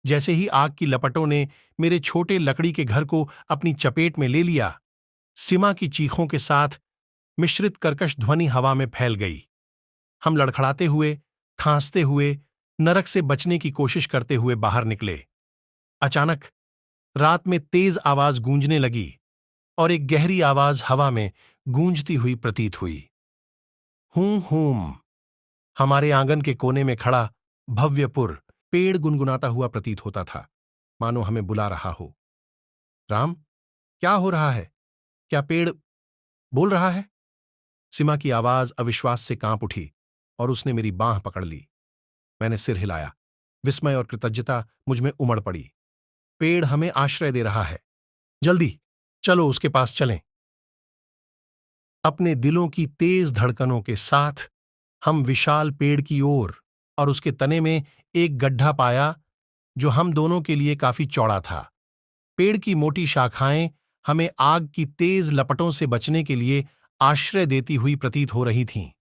जैसे ही आग की लपटों ने मेरे छोटे लकड़ी के घर को अपनी चपेट में ले लिया, सीमा की चीखों के साथ मिश्रित कर्कश ध्वनि हवा में फैल गई। हम लड़खड़ाते हुए, खांसते हुए, नरक से बचने की कोशिश करते हुए बाहर निकले। अचानक रात में तेज आवाज गूंजने लगी और एक गहरी आवाज हवा में गूंजती हुई प्रतीत हुई। हूं हूं। हमारे आंगन के कोने में खड़ा भव्यपुर पेड़ गुनगुनाता हुआ प्रतीत होता था, मानो हमें बुला रहा हो। राम, क्या हो रहा है? क्या पेड़ बोल रहा है? सीमा की आवाज अविश्वास से कांप उठी और उसने मेरी बांह पकड़ ली। मैंने सिर हिलाया। विस्मय और कृतज्ञता मुझ में उमड़ पड़ी। पेड़ हमें आश्रय दे रहा है। जल्दी चलो उसके पास चलें। अपने दिलों की तेज धड़कनों के साथ हम विशाल पेड़ की ओर और उसके तने में एक गड्ढा पाया जो हम दोनों के लिए काफी चौड़ा था। पेड़ की मोटी शाखाएं हमें आग की तेज लपटों से बचने के लिए आश्रय देती हुई प्रतीत हो रही थीं।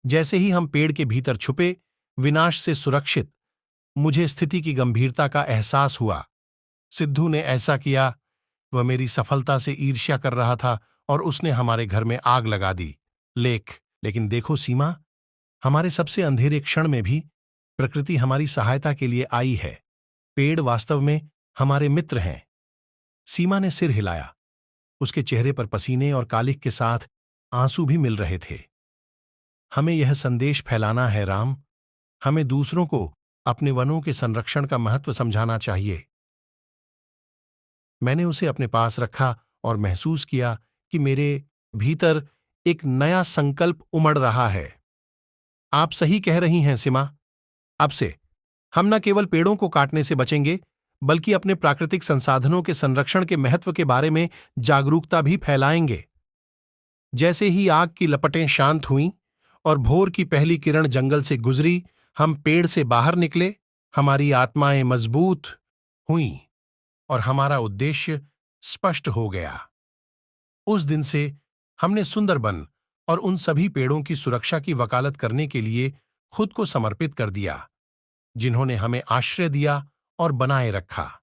जैसे ही हम पेड़ के भीतर छुपे, विनाश से सुरक्षित, मुझे स्थिति की गंभीरता का एहसास हुआ। सिद्धू ने ऐसा किया। वह मेरी सफलता से ईर्ष्या कर रहा था और उसने हमारे घर में आग लगा दी। लेकिन देखो सीमा, हमारे सबसे अंधेरे क्षण में भी प्रकृति हमारी सहायता के लिए आई है। पेड़ वास्तव में हमारे मित्र हैं। सीमा ने सिर हिलाया। उसके चेहरे पर पसीने और कालिख के साथ आंसू भी मिल रहे थे। हमें यह संदेश फैलाना है राम। हमें दूसरों को अपने वनों के संरक्षण का महत्व समझाना चाहिए। मैंने उसे अपने पास रखा और महसूस किया कि मेरे भीतर एक नया संकल्प उमड़ रहा है। आप सही कह रही हैं सीमा। अब से हम न केवल पेड़ों को काटने से बचेंगे, बल्कि अपने प्राकृतिक संसाधनों के संरक्षण के महत्व के बारे में जागरूकता भी फैलाएंगे। जैसे ही आग की लपटें शांत हुईं और भोर की पहली किरण जंगल से गुजरी, हम पेड़ से बाहर निकले। हमारी आत्माएं मजबूत हुईं और हमारा उद्देश्य स्पष्ट हो गया। उस दिन से हमने सुंदरबन और उन सभी पेड़ों की सुरक्षा की वकालत करने के लिए खुद को समर्पित कर दिया, जिन्होंने हमें आश्रय दिया और बनाए रखा।